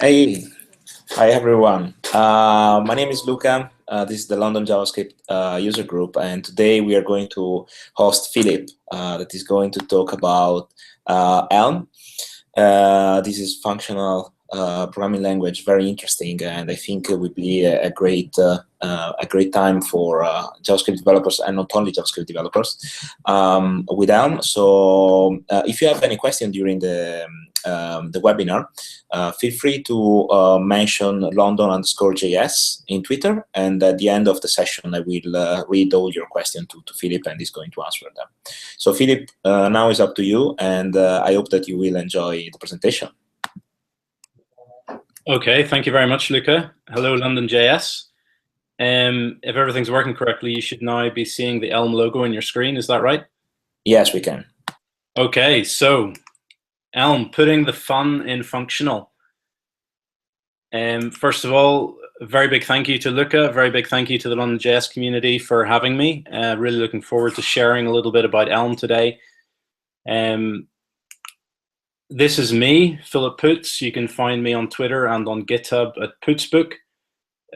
Hey, hi everyone. My name is Luca. This is the London JavaScript user group, and today we are going to host Philip, that is going to talk about Elm. This is functional programming language, very interesting, and I think it would be a great time for JavaScript developers, and not only JavaScript developers, with Elm. So if you have any question during the webinar, feel free to mention London_JS in Twitter, and at the end of the session, I will read all your questions to Philip, and he's going to answer them. So Philip, now is up to you, and I hope that you will enjoy the presentation. Okay, thank you very much, Luca. Hello, London.js. If everything's working correctly, you should now be seeing the Elm logo on your screen. Is that right? Yes, we can. Okay, so Elm, putting the fun in functional. First of all, a very big thank you to Luca, a very big thank you to the London.js community for having me. Really looking forward to sharing a little bit about Elm today. This is me, Philip Poots. You can find me on Twitter and on GitHub at Pootsbook.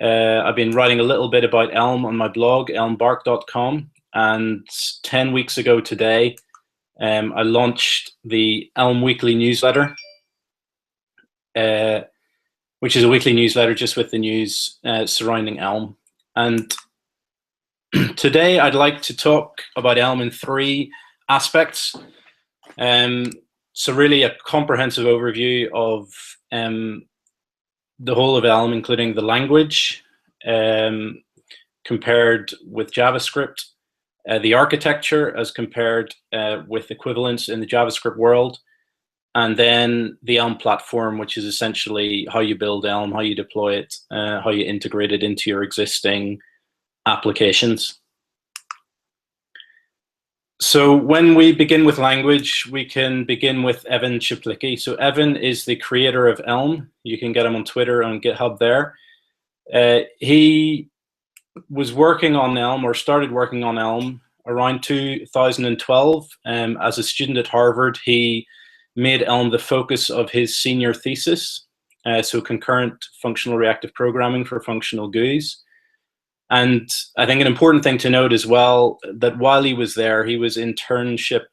I've been writing a little bit about Elm on my blog, elmbark.com, and 10 weeks ago today, I launched the Elm Weekly newsletter, which is a weekly newsletter just with the news surrounding Elm. And today I'd like to talk about Elm in three aspects. So really a comprehensive overview of the whole of Elm, including the language, compared with JavaScript, the architecture as compared with equivalents in the JavaScript world, and then the Elm platform, which is essentially how you build Elm, how you deploy it, how you integrate it into your existing applications. So when we begin with language, we can begin with Evan Czaplicki. So Evan is the creator of Elm. You can get him on Twitter and GitHub there. He was working on Elm, or started working on Elm, around 2012. As a student at Harvard, he made Elm the focus of his senior thesis, so concurrent functional reactive programming for functional GUIs. And I think an important thing to note as well, that while he was there, he had an internship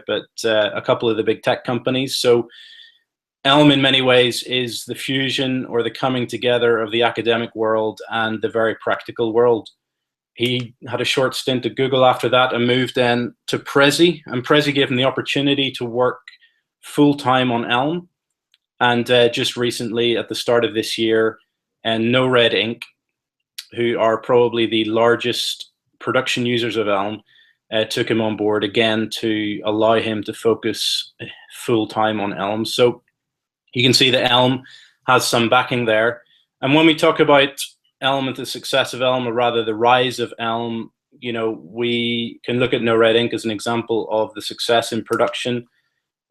at a couple of the big tech companies. So Elm in many ways is the fusion or the coming together of the academic world and the very practical world. He had a short stint at Google after that and moved then to Prezi, and Prezi gave him the opportunity to work full-time on Elm. And just recently, at the start of this year, and Ink, who are probably the largest production users of Elm, took him on board again to allow him to focus full-time on Elm. So you can see that Elm has some backing there. And when we talk about Elm and the success of Elm, or rather the rise of Elm, you know, we can look at Ink as an example of the success in production.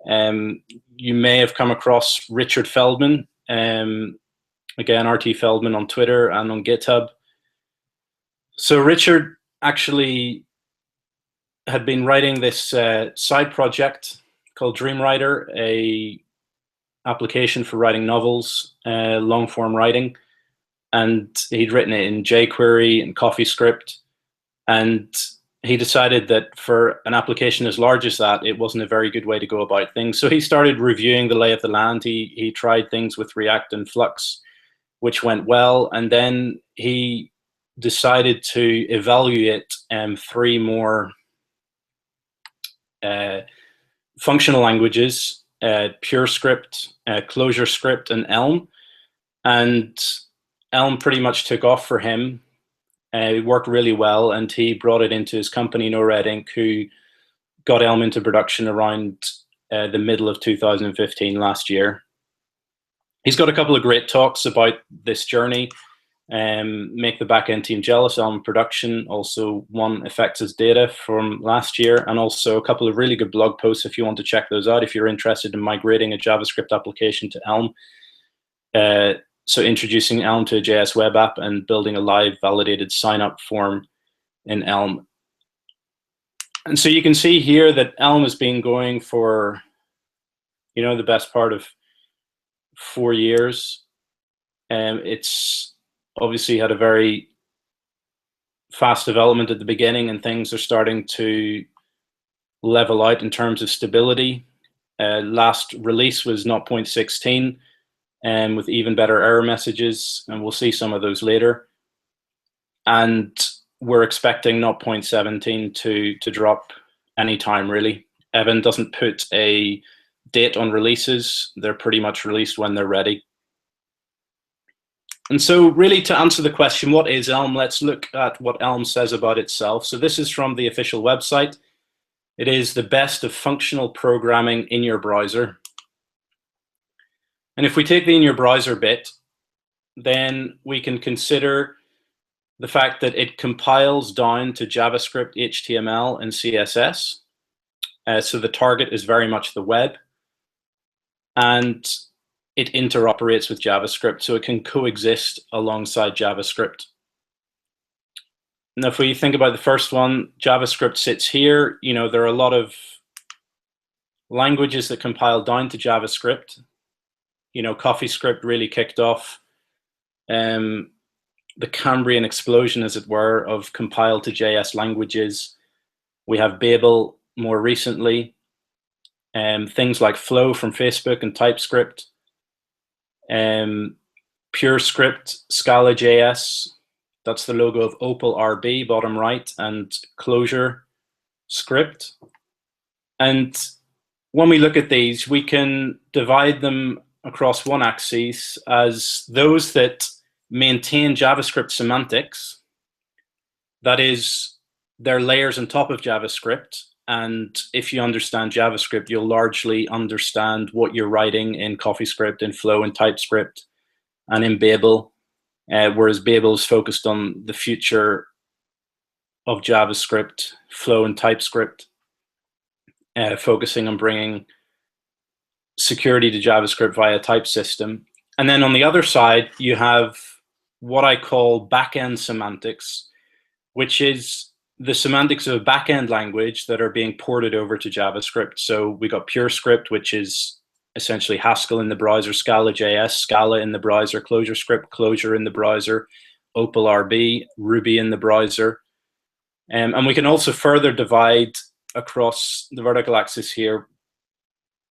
You may have come across Richard Feldman, again, RT Feldman on Twitter and on GitHub. So Richard actually had been writing this side project called Dreamwriter, a application for writing novels, long form writing, and he'd written it in jQuery and CoffeeScript, and he decided that for an application as large as that, it wasn't a very good way to go about things. So he started reviewing the lay of the land. He tried things with React and Flux, which went well, and then he decided to evaluate three more functional languages, PureScript, ClojureScript, and Elm. And Elm pretty much took off for him. It worked really well, and he brought it into his company, Ink, who got Elm into production around the middle of 2015 last year. He's got a couple of great talks about this journey. Make the backend team jealous, Elm production, also one affects as data from last year, and also a couple of really good blog posts if you want to check those out if you're interested in migrating a JavaScript application to Elm. So introducing Elm to a JS web app and building a live validated sign-up form in Elm. And so you can see here that Elm has been going for, you know, the best part of 4 years. It's obviously had a very fast development at the beginning, and things are starting to level out in terms of stability. Last release was 0.16, with even better error messages, and we'll see some of those later. And we're expecting 0.17 to drop anytime, really. Evan doesn't put a date on releases. They're pretty much released when they're ready. And so really, to answer the question, what is Elm? Let's look at what Elm says about itself. So this is from the official website. It is the best of functional programming in your browser. And if we take the in your browser bit, then we can consider the fact that it compiles down to JavaScript, HTML, and CSS. So the target is very much the web. And it interoperates with JavaScript, so it can coexist alongside JavaScript. Now, if we think about the first one, JavaScript sits here. You know, there are a lot of languages that compile down to JavaScript. You know, CoffeeScript really kicked off the Cambrian explosion, as it were, of compile to JS languages. We have Babel more recently, things like Flow from Facebook and TypeScript, PureScript, Scala.js, that's the logo of Opal RB, bottom right, and ClojureScript. And when we look at these, we can divide them across one axis as those that maintain JavaScript semantics. That is, they're layers on top of JavaScript. And if you understand JavaScript, you'll largely understand what you're writing in CoffeeScript, in Flow, and TypeScript, and in Babel. Whereas Babel is focused on the future of JavaScript, Flow, and TypeScript, focusing on bringing security to JavaScript via type system. And then on the other side, you have what I call backend semantics, which is the semantics of a backend language that are being ported over to JavaScript. So we got PureScript, which is essentially Haskell in the browser, Scala.js, Scala in the browser, ClojureScript, Clojure in the browser, Opal RB, Ruby in the browser. And we can also further divide across the vertical axis here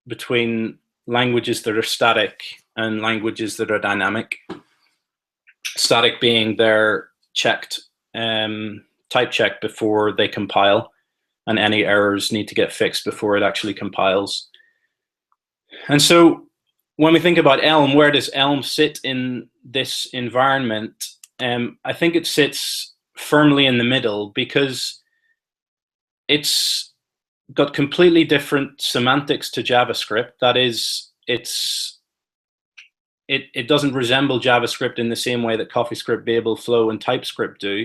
between languages that are static and languages that are dynamic. Static being they're checked, type checked before they compile, and any errors need to get fixed before it actually compiles. And so when we think about Elm, where does Elm sit in this environment? I think it sits firmly in the middle, because it's got completely different semantics to JavaScript. That is, it doesn't resemble JavaScript in the same way that CoffeeScript, Babel, Flow, and TypeScript do.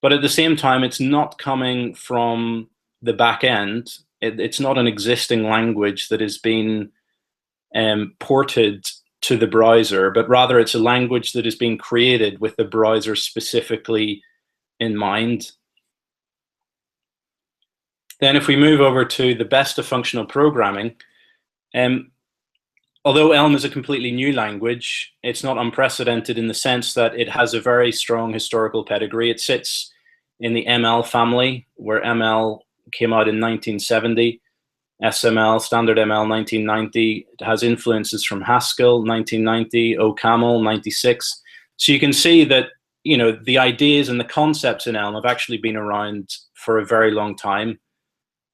But at the same time, it's not coming from the back end. It's not an existing language that has been ported to the browser, but rather it's a language that is being created with the browser specifically in mind. Then if we move over to the best of functional programming, although Elm is a completely new language, it's not unprecedented in the sense that it has a very strong historical pedigree. It sits in the ML family, where ML came out in 1970, SML, Standard ML, 1990. It has influences from Haskell, 1990, OCaml, 96. So you can see that, you know, the ideas and the concepts in Elm have actually been around for a very long time.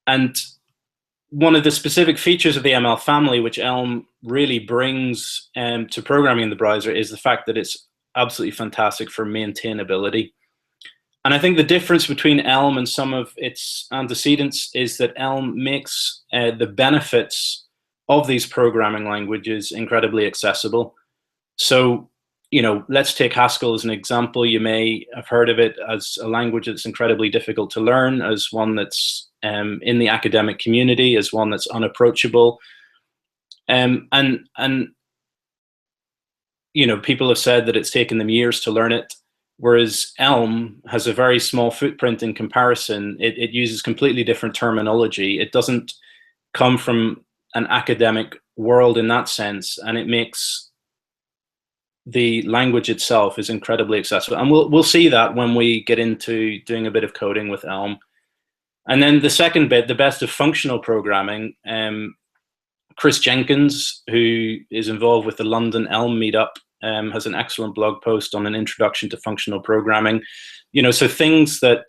And one of the specific features of the ML family, which Elm really brings to programming in the browser, is the fact that it's absolutely fantastic for maintainability. And I think the difference between Elm and some of its antecedents is that Elm makes the benefits of these programming languages incredibly accessible. So, you know, let's take Haskell as an example. You may have heard of it as a language that's incredibly difficult to learn, as one that's in the academic community, as one that's unapproachable. And you know, people have said that it's taken them years to learn it, whereas Elm has a very small footprint in comparison. It uses completely different terminology. It doesn't come from an academic world in that sense, and it makes the language itself is incredibly accessible. And we'll see that when we get into doing a bit of coding with Elm. And then the second bit, the best of functional programming, Chris Jenkins, who is involved with the London Elm meetup, has an excellent blog post on an introduction to functional programming. So things that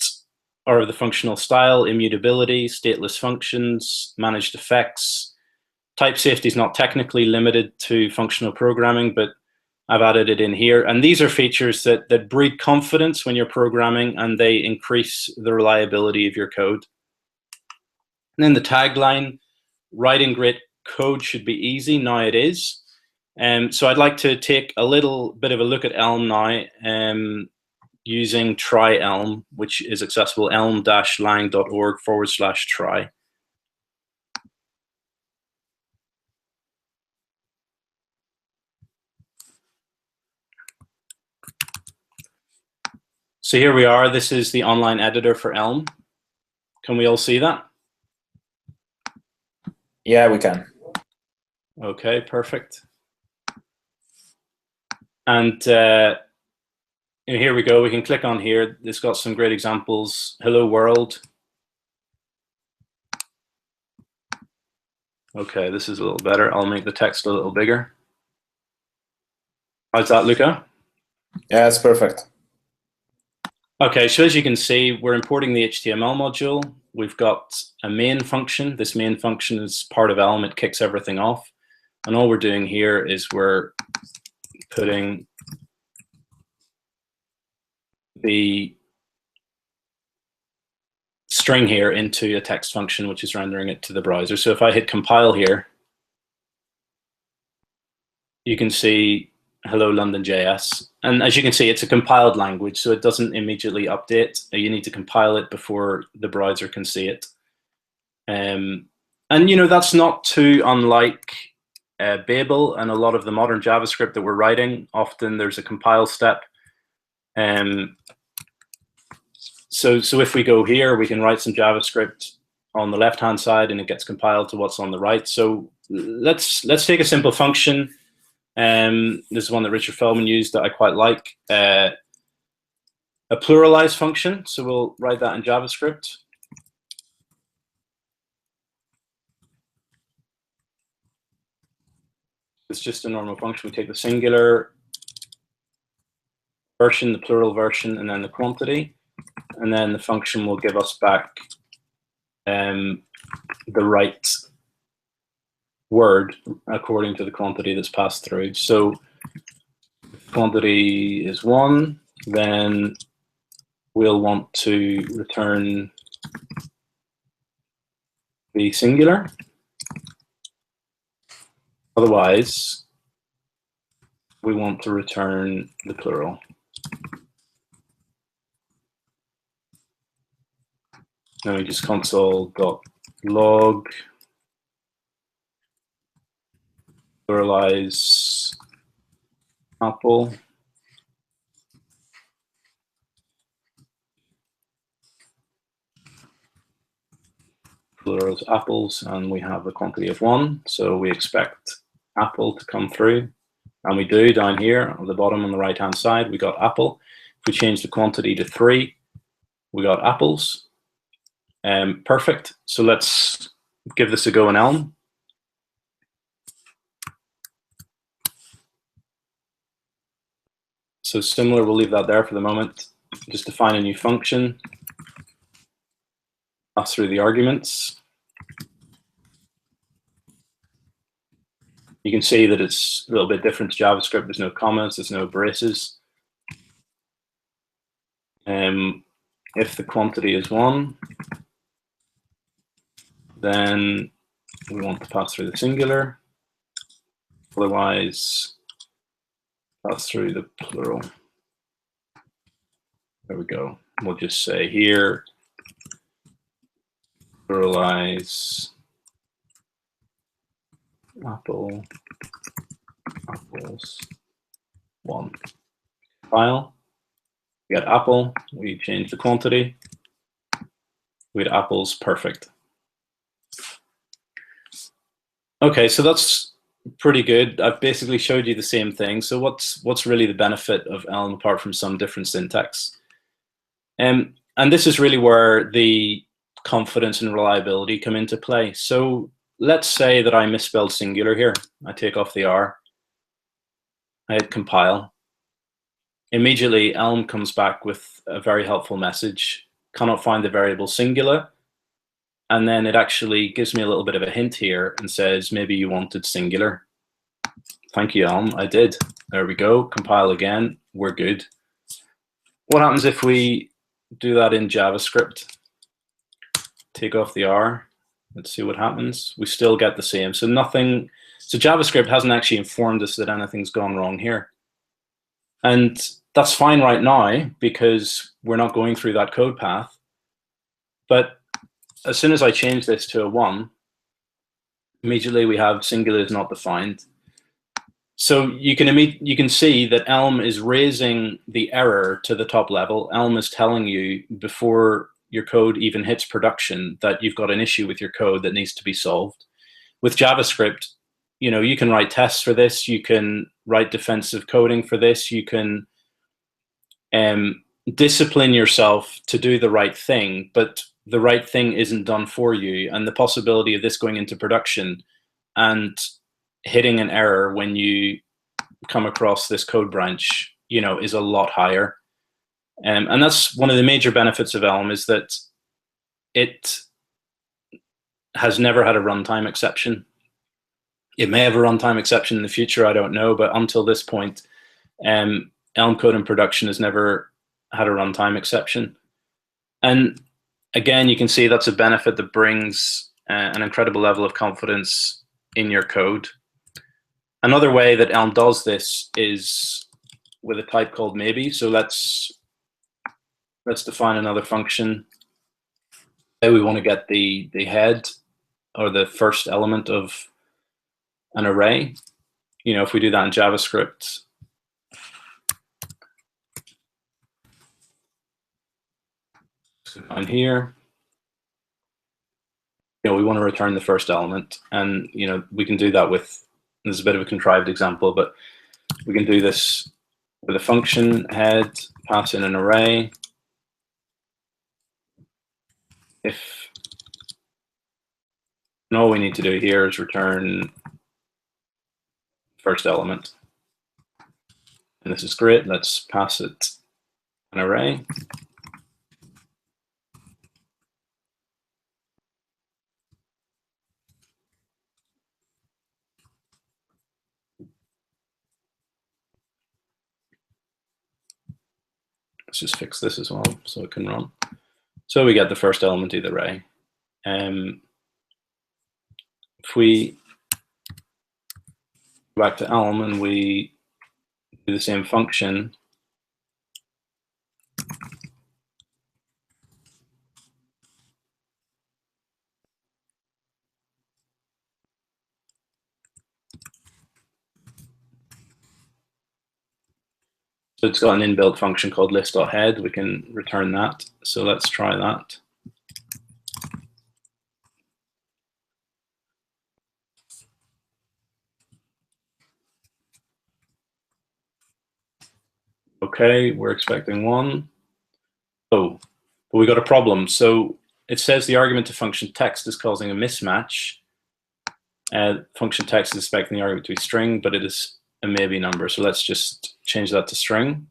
are of the functional style: immutability, stateless functions, managed effects. Type safety is not technically limited to functional programming, but I've added it in here. And these are features that breed confidence when you're programming, and they increase the reliability of your code. And then the tagline: writing great code should be easy. Now it is. So I'd like to take a little bit of a look at Elm now, using Try Elm, which is accessible elm-lang.org/try. So here we are. This is the online editor for Elm. Can we all see that? Yeah, we can. Okay, perfect. And here we go. We can click on here. It's got some great examples. Hello world. Okay, this is a little better. I'll make the text a little bigger. How's that, Luca? Yeah, it's perfect. Okay, so as you can see, we're importing the HTML module. We've got a main function. This main function is part of Elm. It kicks everything off. And all we're doing here is we're putting the string here into a text function, which is rendering it to the browser. So if I hit compile here, you can see hello London.js. And as you can see, it's a compiled language, so it doesn't immediately update. You need to compile it before the browser can see it. And that's not too unlike Babel and a lot of the modern JavaScript that we're writing. Often there's a compile step. So if we go here, we can write some JavaScript on the left-hand side, and it gets compiled to what's on the right. So let's take a simple function. This is one that Richard Feldman used that I quite like. A pluralize function. So we'll write that in JavaScript. It's just a normal function. We take the singular version, the plural version, and then the quantity. And then the function will give us back the right word according to the quantity that's passed through. So if quantity is 1, then we'll want to return the singular. Otherwise, we want to return the plural. Now we just console.log pluralize apple. Plurals apples, and we have a quantity of 1. So we expect apple to come through. And we do down here on the bottom on the right-hand side, we got apple. If we change the quantity to 3, we got apples. Perfect. So let's give this a go in Elm. So similar, we'll leave that there for the moment. Just define a new function. Pass through the arguments. You can see that it's a little bit different to JavaScript. There's no commas, there's no braces. If the quantity is 1, then we want to pass through the singular. Otherwise, pass through the plural. There we go. We'll just say here, pluralize apple, apples, 1. File. We got apple. We change the quantity. We got apples. Perfect. Okay, so that's pretty good. I've basically showed you the same thing. So what's really the benefit of Elm apart from some different syntax? And this is really where the confidence and reliability come into play. So let's say that I misspelled singular here. I take off the R. I hit compile. Immediately, Elm comes back with a very helpful message. Cannot find the variable singular. And then it actually gives me a little bit of a hint here and says, maybe you wanted singular. Thank you, Elm. I did. There we go. Compile again. We're good. What happens if we do that in JavaScript? Take off the R. Let's see what happens. We still get the same. So nothing. So JavaScript hasn't actually informed us that anything's gone wrong here. And that's fine right now because we're not going through that code path. But as soon as I change this to a 1, immediately we have singular is not defined. So you can see that Elm is raising the error to the top level. Elm is telling you before your code even hits production that you've got an issue with your code that needs to be solved. With JavaScript, you can write tests for this. You can write defensive coding for this. You can discipline yourself to do the right thing, but the right thing isn't done for you. And the possibility of this going into production and hitting an error when you come across this code branch, is a lot higher. And that's one of the major benefits of Elm, is that it has never had a runtime exception. It may have a runtime exception in the future, I don't know, but until this point, Elm code in production has never had a runtime exception. And again, you can see that's a benefit that brings an incredible level of confidence in your code. Another way that Elm does this is with a type called maybe. So let's define another function. Say we want to get the head or the first element of an array. If we do that in JavaScript, on here, we want to return the first element, and we can do that with. This is a bit of a contrived example, but we can do this with a function head, pass in an array. And all we need to do here is return first element. And this is great. Let's pass it an array. Let's just fix this as well so it can run. So we get the first element of the array. If we go back to Elm and we do the same function, so it's got an inbuilt function called list.head. We can return that. So let's try that. Okay, we're expecting 1. Oh, but we got a problem. So it says the argument to function text is causing a mismatch. Function text is expecting the argument to be string, but it is a maybe number. So let's just change that to string.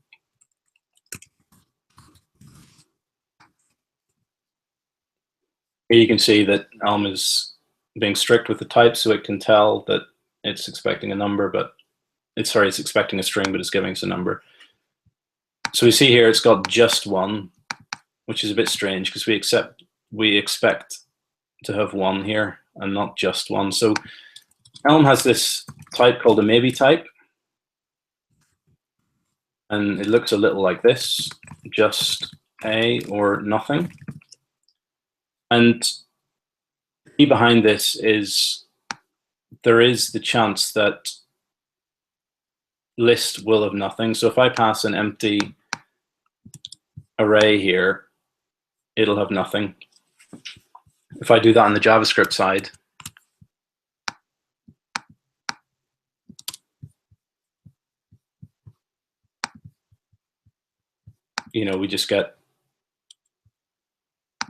Here you can see that Elm is being strict with the type, so it can tell that it's expecting a number, but it's expecting a string, but it's giving us a number. So we see here it's got just 1, which is a bit strange because we expect to have 1 here and not just 1. So Elm has this type called a maybe type, and it looks a little like this: just a or nothing. And the key behind this is there is the chance that list will have nothing. So if I pass an empty array here, it'll have nothing. If I do that on the JavaScript side, we just get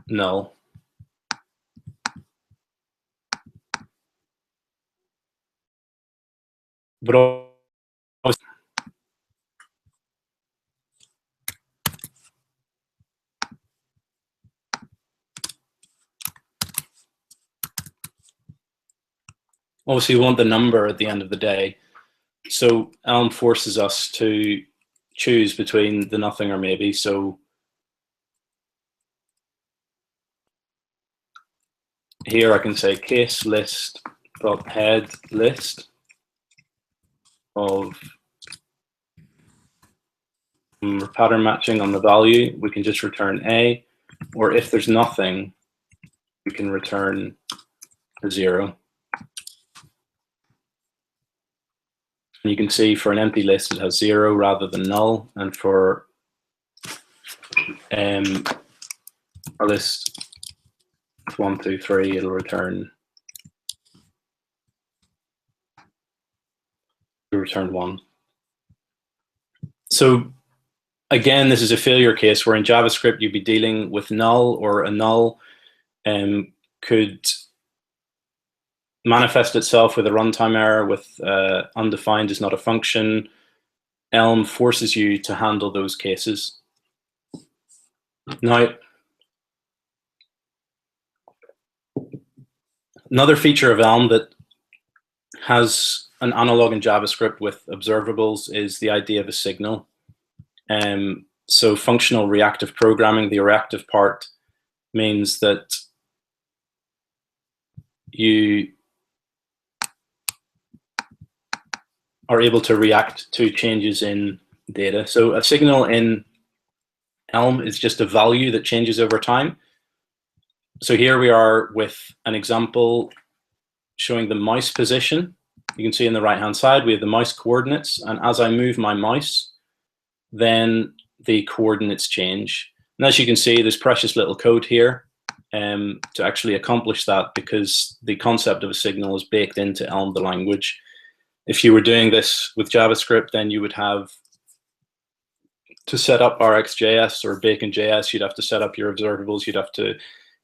null. But obviously we want the number at the end of the day. So Elm forces us to choose between the nothing or maybe. So here I can say case list dot head list of pattern matching on the value. We can just return A, or if there's nothing, we can return a 0. And you can see for an empty list it has 0 rather than null, and for a list 1, 2, 3, it'll return 1. So again, this is a failure case where in JavaScript you'd be dealing with null, or a null could manifest itself with a runtime error, with undefined is not a function. Elm forces you to handle those cases. Now, another feature of Elm that has an analog in JavaScript with observables is the idea of a signal. So functional reactive programming, the reactive part, means that you are able to react to changes in data. So a signal in Elm is just a value that changes over time. So here we are with an example showing the mouse position. You can see on the right-hand side, we have the mouse coordinates. And as I move my mouse, then the coordinates change. And as you can see, there's precious little code here to actually accomplish that, because the concept of a signal is baked into Elm, the language. If you were doing this with JavaScript, then you would have to set up RxJS or Bacon.js. You'd have to set up your observables. You'd have to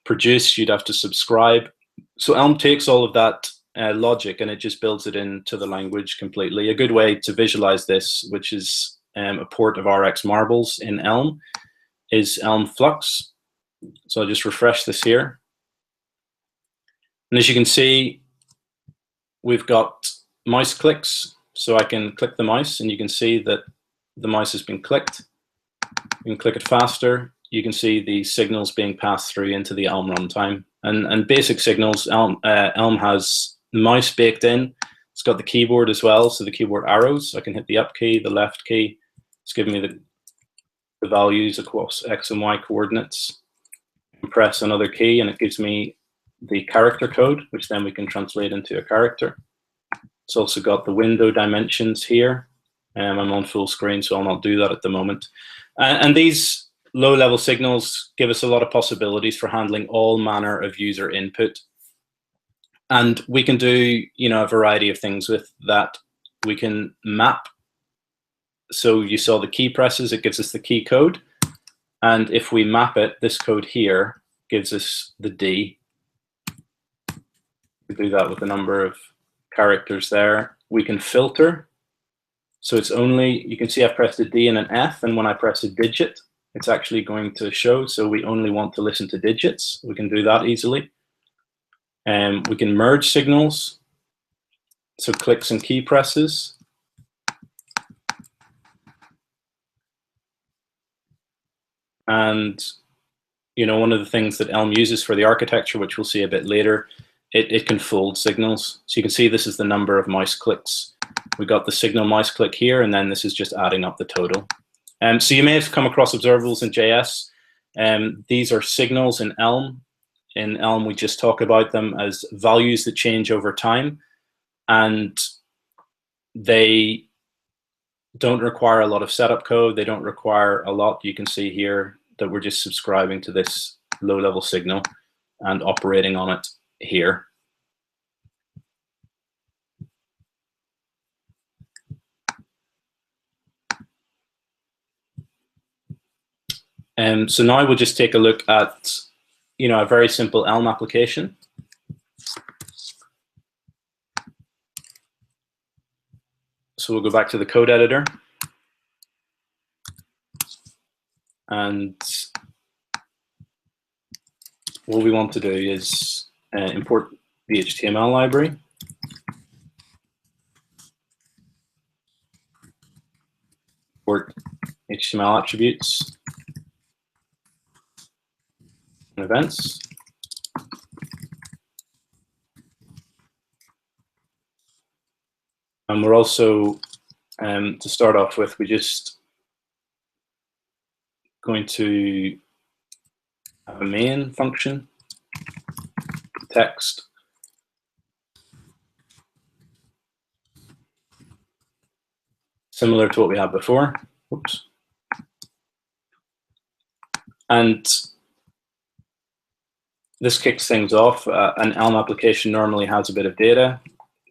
produce. You'd have to subscribe. So Elm takes all of that logic and it just builds it into the language completely. A good way to visualize this, which is a port of Rx marbles in Elm, is Elm Flux. So I'll just refresh this here. And as you can see, we've got mouse clicks. So I can click the mouse and you can see that the mouse has been clicked. You can click it faster. You can see the signals being passed through into the Elm runtime. And basic signals, Elm has the mouse baked in. It's got the keyboard as well, so the keyboard arrows. I can hit the up key, the left key. It's giving me the values across X and Y coordinates. Press another key and it gives me the character code, which then we can translate into a character. It's also got the window dimensions here. I'm on full screen, so I'll not do that at the moment. And these low-level signals give us a lot of possibilities for handling all manner of user input. And we can do, a variety of things with that. We can map. So you saw the key presses, it gives us the key code. And if we map it, this code here gives us the D. We do that with a number of characters there. We can filter. So it's only, you can see I've pressed a D and an F, and when I press a digit, it's actually going to show. So we only want to listen to digits. We can do that easily. We can merge signals. So clicks and key presses. And one of the things that Elm uses for the architecture, which we'll see a bit later, it can fold signals. So you can see this is the number of mouse clicks. We got the signal mouse click here, and then this is just adding up the total. So you may have come across observables in JS. These are signals in Elm. In Elm, we just talk about them as values that change over time, and they don't require a lot of setup code. They don't require a lot. You can see here that we're just subscribing to this low-level signal and operating on it here. So now we'll just take a look at, a very simple Elm application. So we'll go back to the code editor, and what we want to do is import the HTML library. Import HTML attributes and events. And we're also, to start off with, we're just going to have a main function, text, similar to what we had before. Oops. And this kicks things off. An Elm application normally has a bit of data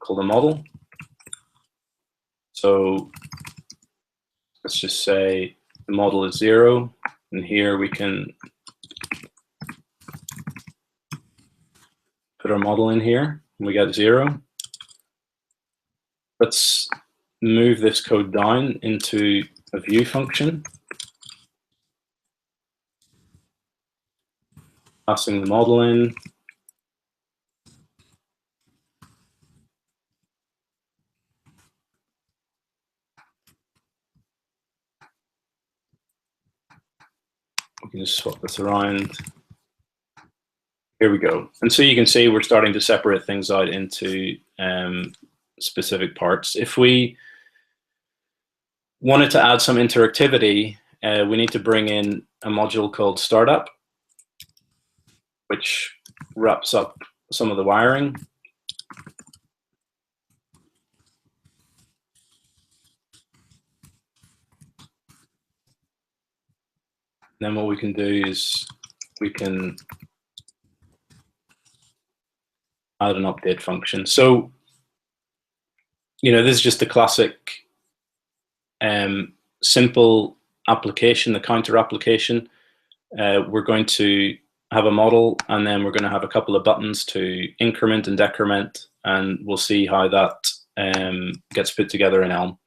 called a model. So let's just say the model is 0, and here we can put our model in here, and we get 0. Let's move this code down into a view function, passing the model in. We can just swap this around. Here we go. And so you can see we're starting to separate things out into specific parts. If we wanted to add some interactivity, we need to bring in a module called Startup, which wraps up some of the wiring. Then what we can do is we can add an update function. So, this is just a classic simple application, the counter application. We're going to have a model, and then we're going to have a couple of buttons to increment and decrement, and we'll see how that gets put together in Elm.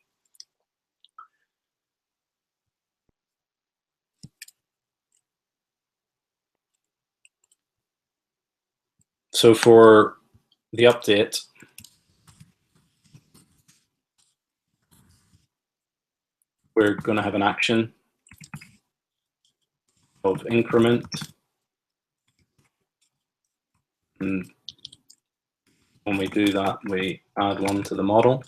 So for the update, we're going to have an action of increment, and when we do that, we add one to the model.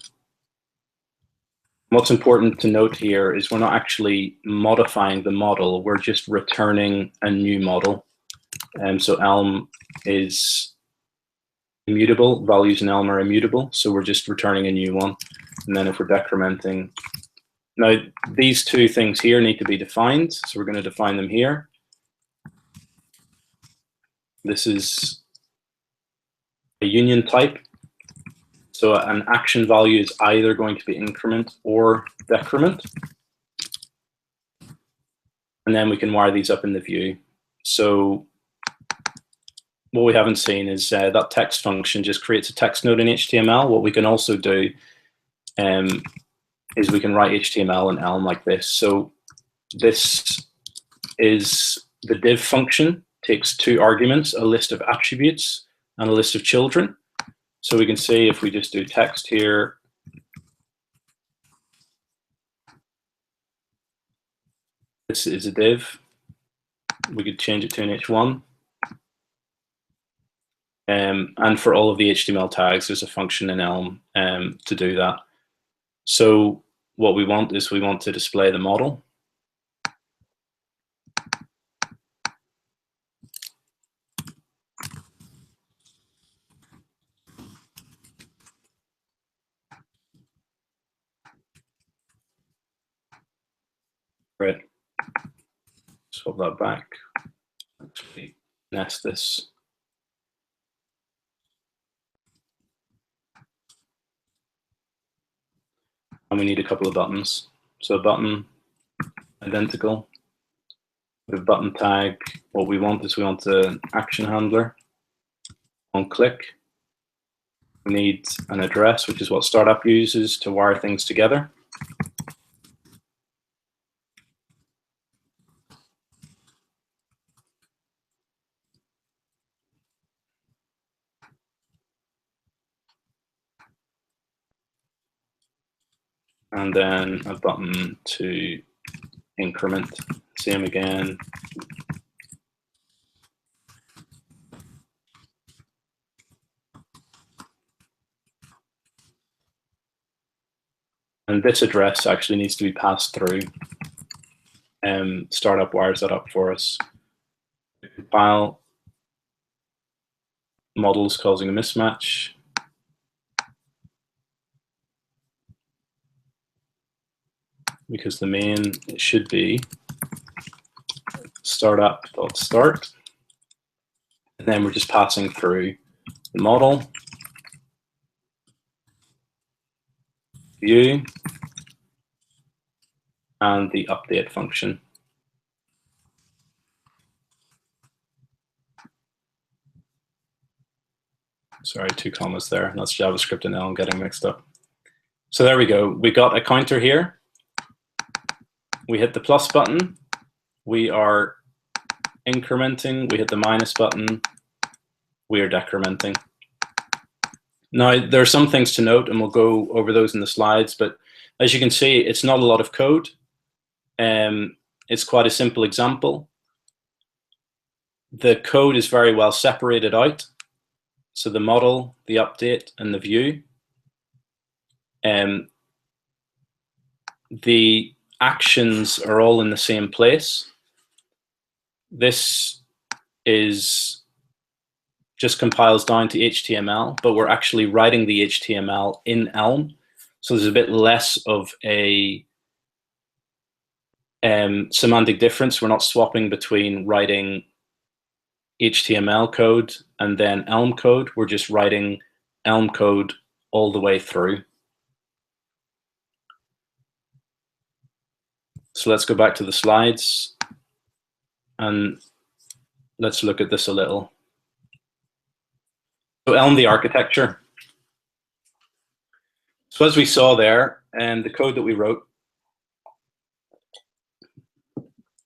What's important to note here is we're not actually modifying the model, we're just returning a new model. So Elm is immutable, values in Elm are immutable, so we're just returning a new one. And then if we're decrementing, now these two things here need to be defined, so we're going to define them here. This is a union type, so an action value is either going to be increment or decrement. And then we can wire these up in the view. So what we haven't seen is that text function just creates a text node in HTML. What we can also do is we can write HTML in Elm like this. So this is the div function, takes 2 arguments, a list of attributes and a list of children. So we can see if we just do text here, this is a div. We could change it to an H1. And for all of the HTML tags, there's a function in Elm to do that. So what we want is we want to display the model. Right. Swap that back. Actually, nest this. And we need a couple of buttons. So a button, identical. With button tag, what we want is we want the action handler. On click, we need an address, which is what startup uses to wire things together. And then a button to increment, same again. And this address actually needs to be passed through. Startup wires that up for us. Compile, models causing a mismatch. Because the main, it should be startup.start. And then we're just passing through the model, view, and the update function. Sorry, 2 commas there. That's JavaScript and Elm getting mixed up. So there we go. We got a counter here. We hit the plus button. We are incrementing. We hit the minus button. We are decrementing. Now, there are some things to note, and we'll go over those in the slides. But as you can see, it's not a lot of code. It's quite a simple example. The code is very well separated out. So the model, the update, and the view. The actions are all in the same place. This just compiles down to HTML, but we're actually writing the HTML in Elm. So there's a bit less of a semantic difference. We're not swapping between writing HTML code and then Elm code. We're just writing Elm code all the way through. So let's go back to the slides and let's look at this a little. So Elm, the architecture. So as we saw there, and the code that we wrote,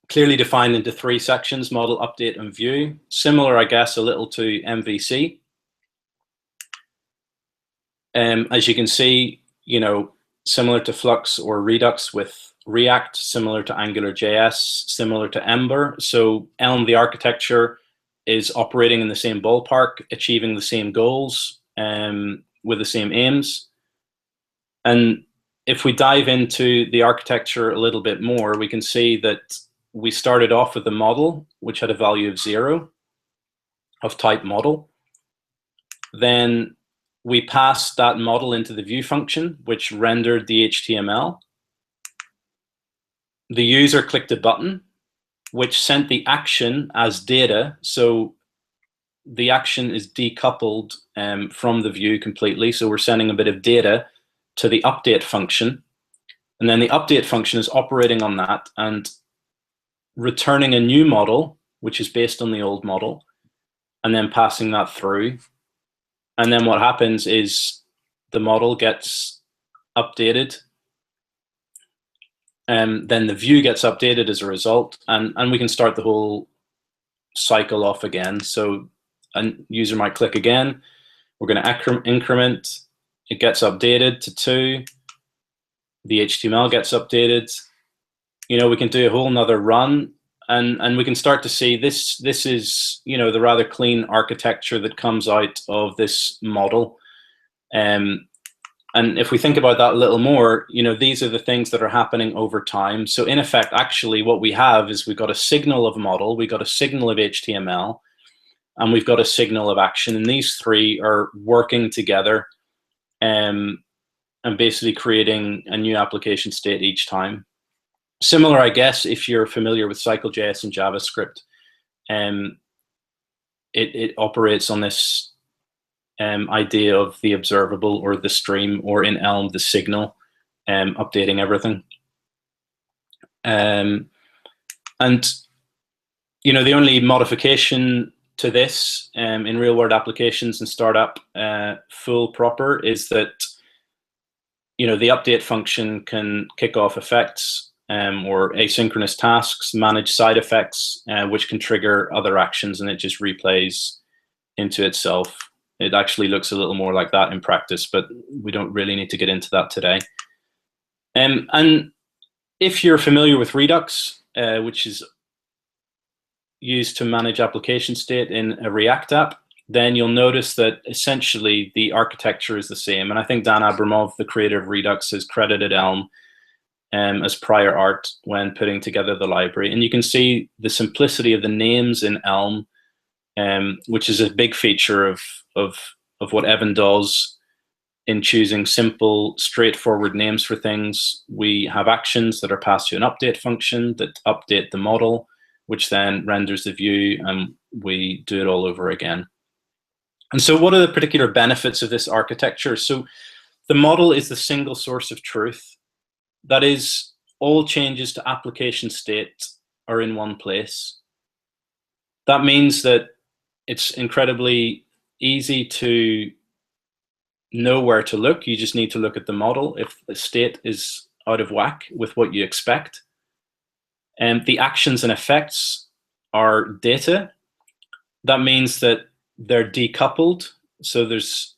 clearly defined into 3 sections, model, update, and view. Similar, I guess, a little to MVC. As you can see, similar to Flux or Redux with React, similar to AngularJS, similar to Ember. So Elm, the architecture, is operating in the same ballpark, achieving the same goals, with the same aims. And if we dive into the architecture a little bit more, we can see that we started off with a model which had a value of 0 of type model. Then we passed that model into the view function, which rendered the HTML. The user clicked a button, which sent the action as data. So the action is decoupled from the view completely. So we're sending a bit of data to the update function. And then the update function is operating on that and returning a new model, which is based on the old model, and then passing that through. And then what happens is the model gets updated, and then the view gets updated as a result, and we can start the whole cycle off again. So a user might click again. We're going to increment. It gets updated to 2. The HTML gets updated. We can do a whole nother run, and we can start to see this is, the rather clean architecture that comes out of this model. And if we think about that a little more, these are the things that are happening over time. So in effect, actually, what we have is we've got a signal of model, we've got a signal of HTML, and we've got a signal of action. And these 3 are working together and basically creating a new application state each time. Similar, I guess, if you're familiar with CycleJS and JavaScript, it operates on this idea of the observable or the stream, or in Elm, the signal, updating everything. And the only modification to this in real world applications and startup full proper is that the update function can kick off effects or asynchronous tasks, manage side effects, which can trigger other actions, and it just replays into itself. It actually looks a little more like that in practice, but we don't really need to get into that today. And if you're familiar with Redux, which is used to manage application state in a React app, then you'll notice that essentially the architecture is the same. And I think Dan Abramov, the creator of Redux, has credited Elm as prior art when putting together the library. And you can see the simplicity of the names in Elm, which is a big feature of what Evan does in choosing simple, straightforward names for things. We have actions that are passed to an update function that update the model, which then renders the view, and we do it all over again. And so what are the particular benefits of this architecture? So the model is the single source of truth. That is, all changes to application state are in one place. That means that it's incredibly easy to know where to look. You just need to look at the model if the state is out of whack with what you expect. And the actions and effects are data. That means that they're decoupled, so there's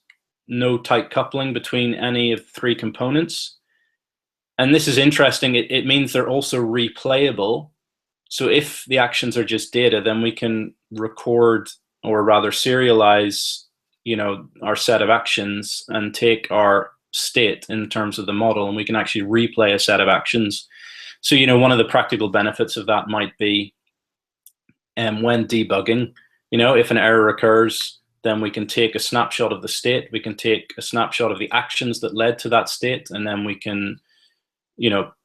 no tight coupling between any of the three components. And this is interesting. It means they're also replayable. So if the actions are just data, then we can record, or rather serialize, our set of actions and take our state in terms of the model, and we can actually replay a set of actions. So, one of the practical benefits of that might be when debugging, if an error occurs, then we can take a snapshot of the state, we can take a snapshot of the actions that led to that state, and then we can,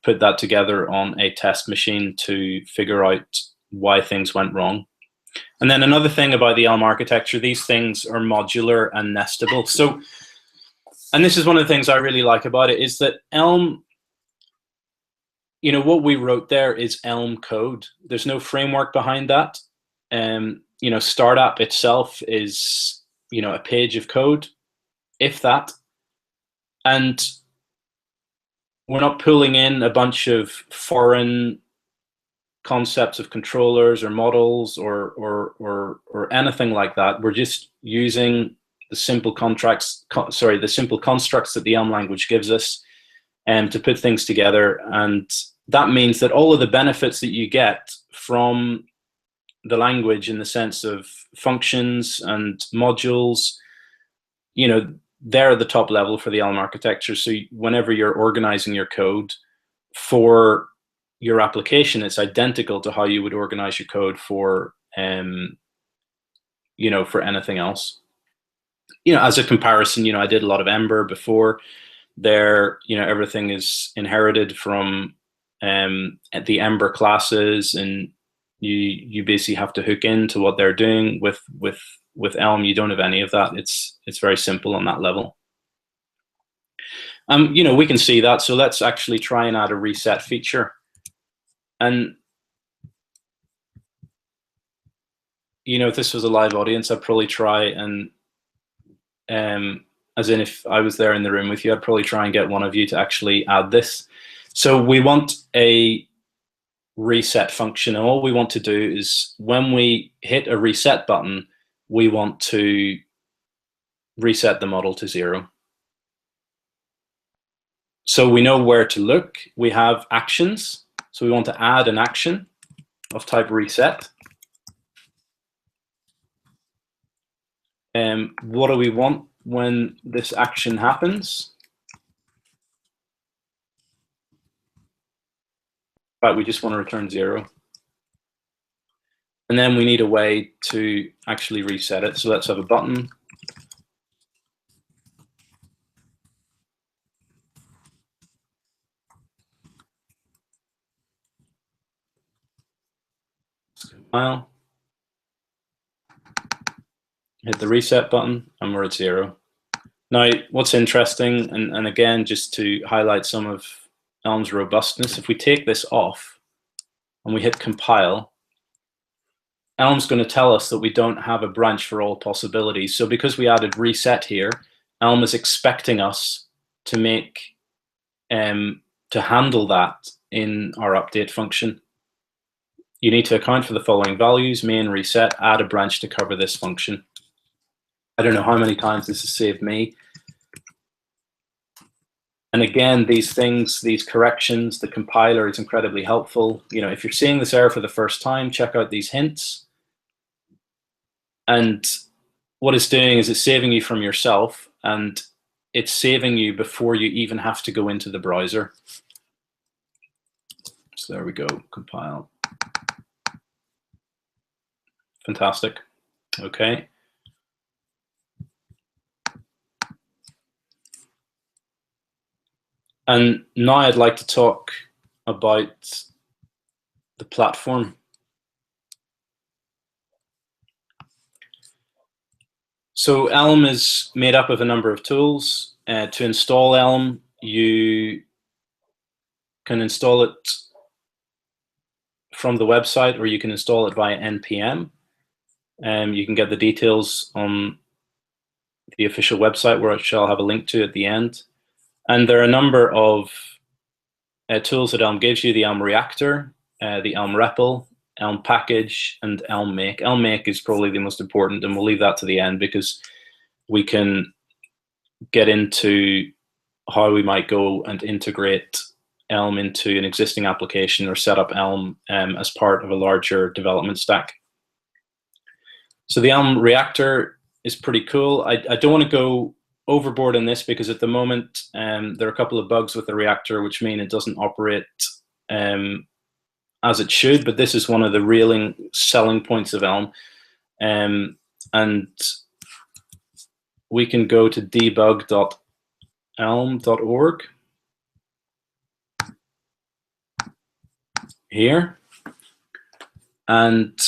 put that together on a test machine to figure out why things went wrong. And then another thing about the Elm architecture, these things are modular and nestable. So, and this is one of the things I really like about it, is that Elm, what we wrote there is Elm code. There's no framework behind that. Startup itself is, a page of code, if that. And we're not pulling in a bunch of foreign concepts of controllers or models or anything like that. We're just using the simple constructs that the Elm language gives us to put things together. And that means that all of the benefits that you get from the language, in the sense of functions and modules, they're at the top level for the Elm architecture. So whenever you're organizing your code for your application, it's identical to how you would organize your code for, for anything else. As a comparison, I did a lot of Ember before. There, everything is inherited from the Ember classes, and you basically have to hook into what they're doing. With Elm, you don't have any of that. It's very simple on that level. We can see that. So let's actually try and add a reset feature. And if this was a live audience, I'd probably try and, as in if I was there in the room with you, I'd probably try and get one of you to actually add this. So we want a reset function, and all we want to do is, when we hit a reset button, we want to reset the model to 0. So we know where to look. We have actions. So we want to add an action of type reset. What do we want when this action happens? Right, we just want to return 0. And then we need a way to actually reset it. So let's have a button. Compile. Hit the reset button, and we're at 0. Now, what's interesting, and again, just to highlight some of Elm's robustness, if we take this off and we hit compile, Elm's going to tell us that we don't have a branch for all possibilities. So because we added reset here, Elm is expecting us to make to handle that in our update function. You need to account for the following values: main, reset, add a branch to cover this function. I don't know how many times this has saved me. And again, these things, these corrections, the compiler is incredibly helpful. You know, if you're seeing this error for the first time, check out these hints. And what it's doing is it's saving you from yourself, and it's saving you before you even have to go into the browser. So there we go, compile. Fantastic. Okay. And now I'd like to talk about the platform. So Elm is made up of a number of tools. To install Elm, you can install it from the website, or you can install it via npm. You can get the details on the official website, where I shall have a link to at the end. And there are a number of tools that Elm gives you: the Elm Reactor, the Elm REPL, Elm Package, and Elm Make. Elm Make is probably the most important, and we'll leave that to the end because we can get into how we might go and integrate Elm into an existing application, or set up Elm as part of a larger development stack. So the Elm Reactor is pretty cool. I don't want to go overboard in this because at the moment there are a couple of bugs with the reactor which mean it doesn't operate as it should, but this is one of the real selling points of Elm. And we can go to debug.elm.org here. And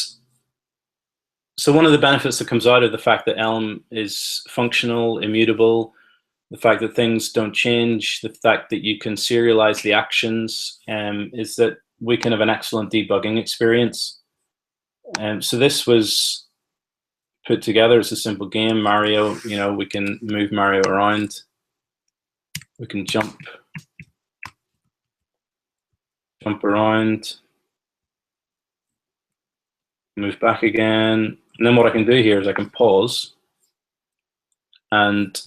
so one of the benefits that comes out of the fact that Elm is functional, immutable, the fact that things don't change, the fact that you can serialize the actions, is that we can have an excellent debugging experience. So this was put together as a simple game. Mario, you know, we can move Mario around. We can jump around, move back again. And then what I can do here is I can pause and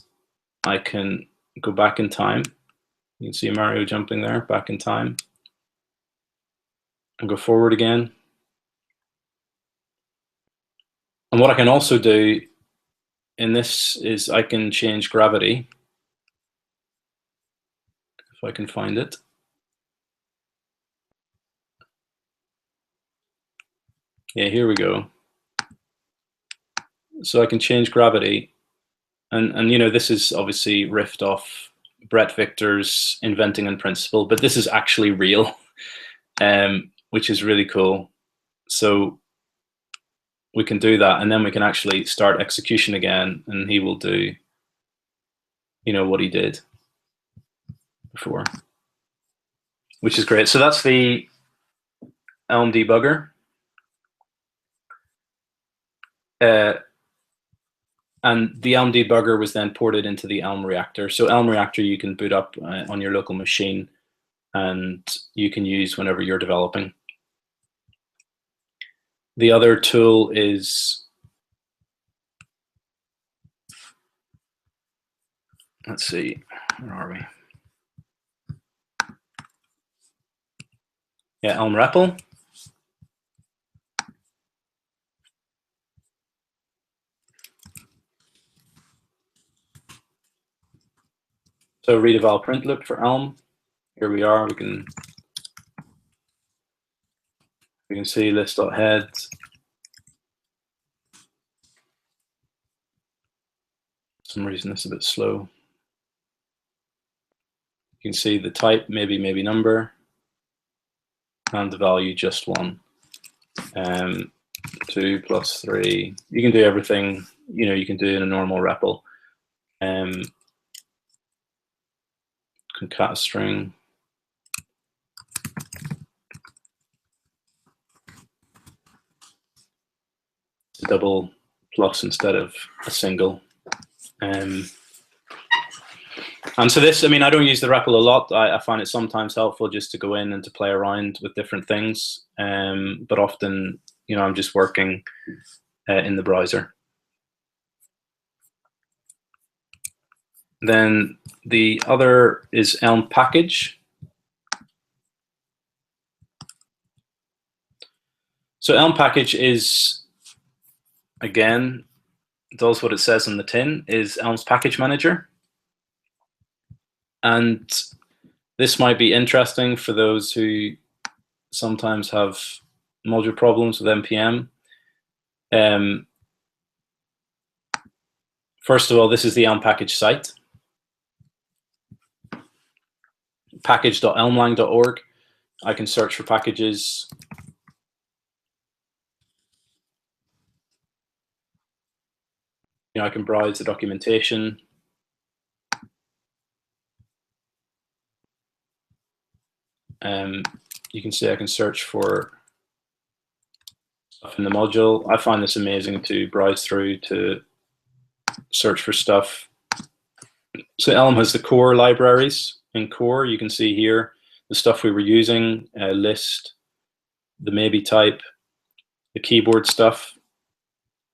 I can go back in time. You can see Mario jumping there, back in time. And go forward again. And what I can also do in this is I can change gravity, if I can find it. Yeah, here we go. So I can change gravity. And you know, this is obviously riffed off Brett Victor's Inventing in Principle, but this is actually real, which is really cool. So we can do that, and then we can actually start execution again, and he will do, you know, what he did before, which is great. So that's the Elm debugger. And the Elm debugger was then ported into the Elm Reactor. So Elm Reactor you can boot up on your local machine, and you can use whenever you're developing. The other tool is, let's see, where are we? Yeah, Elm REPL. So read eval print loop for Elm. Here we are. We can see list.heads. For some reason it's a bit slow. You can see the type, maybe number, and the value just 1. 2 plus 3. You can do everything, you know, you can do in a normal REPL. Concat a string. double plus instead of a single. And so this, I mean, I don't use the REPL a lot. I find it sometimes helpful just to go in and to play around with different things. But often, you know, I'm just working in the browser. Then the other is Elm package. So Elm package is, again, does what it says on the tin, is Elm's package manager. And this might be interesting for those who sometimes have module problems with NPM. First of all, this is the Elm package site, package.elmlang.org. I can search for packages. You know, I can browse the documentation. You can see I can search for stuff in the module. I find this amazing to browse through to search for stuff. So Elm has the core libraries. In core, you can see here the stuff we were using, list, the maybe type, the keyboard stuff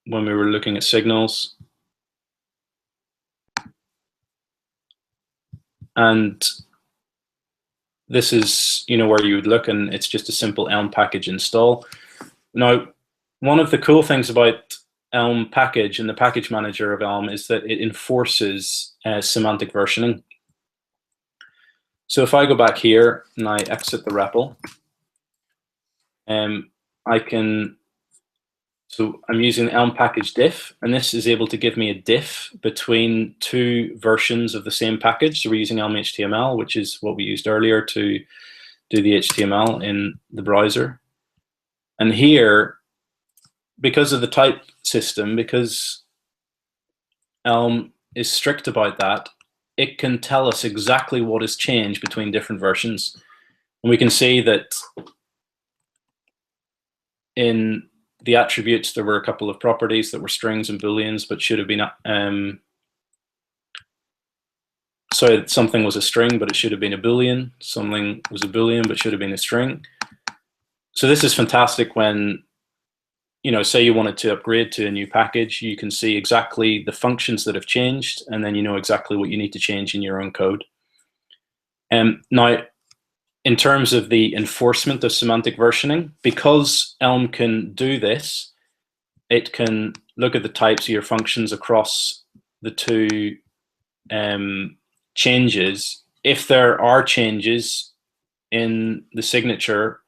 when we were looking at signals. And this is, you know, where you would look, and it's just a simple Elm package install. Now, one of the cool things about Elm package and the package manager of Elm is that it enforces semantic versioning. So if I go back here and I exit the REPL, I can, so I'm using Elm package diff, and this is able to give me a diff between two versions of the same package. So we're using Elm HTML, which is what we used earlier to do the HTML in the browser. And here, because of the type system, because Elm is strict about that, it can tell us exactly what has changed between different versions. And we can see that in the attributes, there were a couple of properties that were strings and booleans, but should have been, so something was a string, but it should have been a boolean. Something was a boolean, but should have been a string. So this is fantastic when, you know, say you wanted to upgrade to a new package, you can see exactly the functions that have changed, and then you know exactly what you need to change in your own code. Now, in terms of the enforcement of semantic versioning, because Elm can do this, it can look at the types of your functions across the two changes. If there are changes in the signature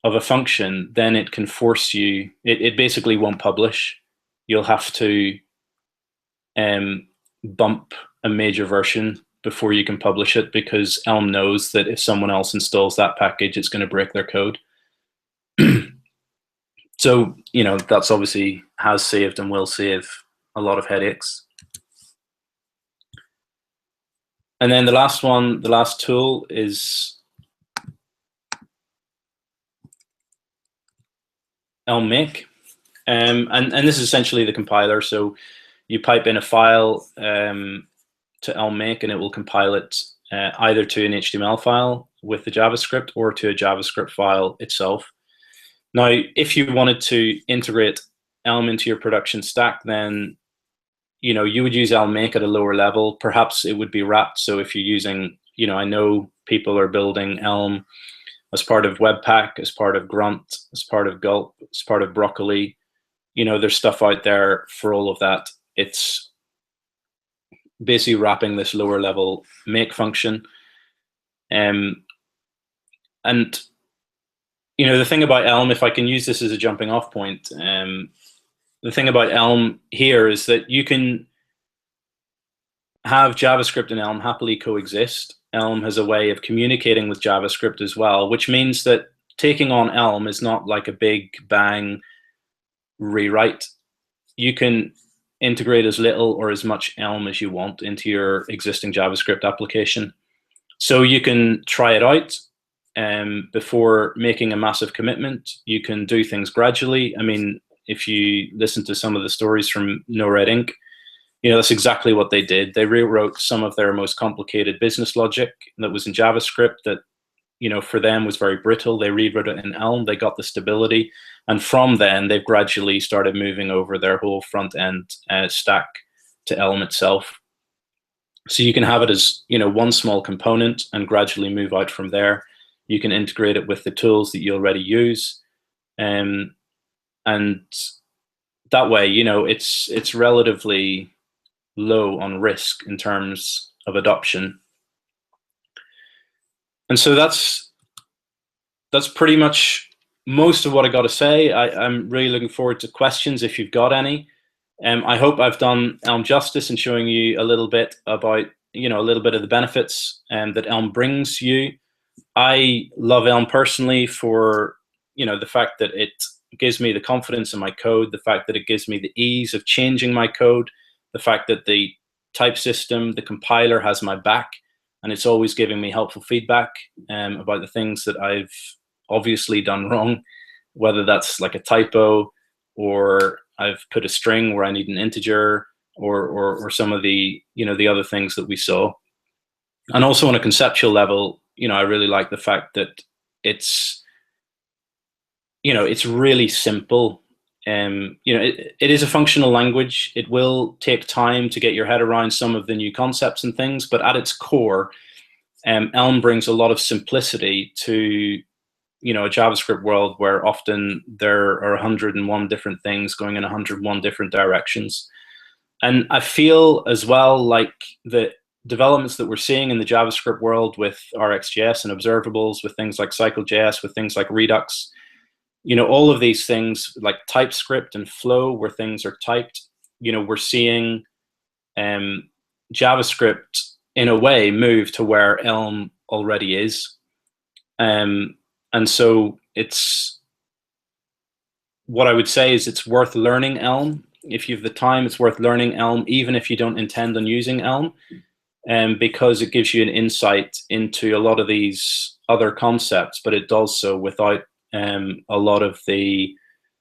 of a function, then it can force you, it basically won't publish. You'll have to bump a major version before you can publish it, because Elm knows that if someone else installs that package, it's going to break their code. So, you know, that's obviously has saved and will save a lot of headaches. And then the last one, the last tool is Elm Make. And this is essentially the compiler. So you pipe in a file to Elm Make, and it will compile it either to an HTML file with the JavaScript or to a JavaScript file itself. Now, if you wanted to integrate Elm into your production stack, then you know you would use Elm Make at a lower level. Perhaps it would be wrapped. So if you're using, you know, I know people are building Elm as part of Webpack, as part of Grunt, as part of Gulp, as part of Broccoli. You know, there's stuff out there for all of that. It's basically wrapping this lower level make function. And you know, the thing about Elm, if I can use this as a jumping off point, the thing about Elm here is that you can have JavaScript and Elm happily coexist. Elm has a way of communicating with JavaScript as well, which means that taking on Elm is not like a big bang rewrite. You can integrate as little or as much Elm as you want into your existing JavaScript application. So you can try it out before making a massive commitment. You can do things gradually. I mean, if you listen to some of the stories from No Red Ink, you know, that's exactly what they did. They rewrote some of their most complicated business logic that was in JavaScript that, you know, for them was very brittle. They rewrote it in Elm. They got the stability. And from then, they've gradually started moving over their whole front end stack to Elm itself. So you can have it as, you know, one small component and gradually move out from there. You can integrate it with the tools that you already use. And that way, you know, it's relatively low on risk in terms of adoption. And so that's pretty much most of what I got to say. I'm really looking forward to questions if you've got any. I hope I've done Elm justice in showing you a little bit about, you know, a little bit of the benefits that Elm brings you. I love Elm personally for, you know, the fact that it gives me the confidence in my code, the fact that it gives me the ease of changing my code, the fact that the type system, the compiler has my back, and it's always giving me helpful feedback about the things that I've obviously done wrong, whether that's like a typo or I've put a string where I need an integer or some of the, you know, the other things that we saw. And also on a conceptual level, you know, I really like the fact that it's, you know, it's really simple. You know, it is a functional language. It will take time to get your head around some of the new concepts and things, but at its core, Elm brings a lot of simplicity to, you know, a JavaScript world where often there are 101 different things going in 101 different directions. And I feel as well like the developments that we're seeing in the JavaScript world with RxJS and observables, with things like CycleJS, with things like Redux, you know, all of these things like TypeScript and Flow, where things are typed, you know, we're seeing JavaScript in a way move to where Elm already is. And so it's, what I would say is it's worth learning Elm. If you have the time, it's worth learning Elm, even if you don't intend on using Elm, because it gives you an insight into a lot of these other concepts, but it does so without a lot of the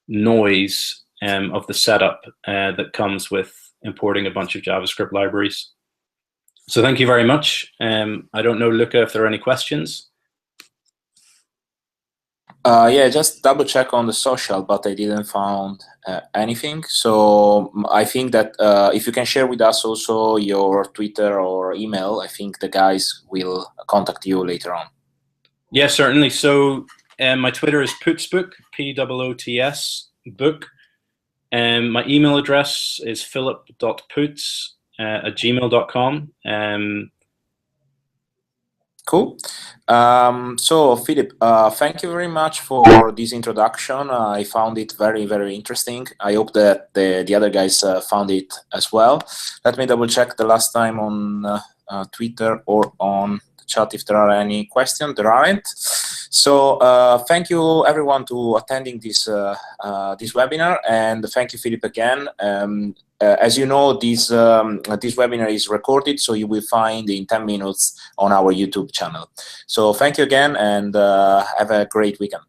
noise of the setup that comes with importing a bunch of JavaScript libraries. So thank you very much. I don't know, Luca, if there are any questions. Yeah, just double check on the social, but I didn't find anything. So I think that if you can share with us also your Twitter or email, I think the guys will contact you later on. Yeah, certainly. So my Twitter is Pootsbook, P-O-O-T-S, book. My email address is philip.poots@gmail.com. Cool. So Philip, thank you very much for this introduction. I found it very, very interesting. I hope that the other guys found it as well. Let me double check the last time on Twitter or on the chat if there are any questions. There aren't. So thank you everyone to attending this this webinar, and thank you Philip again. As you know, this webinar is recorded, so you will find in 10 minutes on our YouTube channel. So thank you again, and have a great weekend.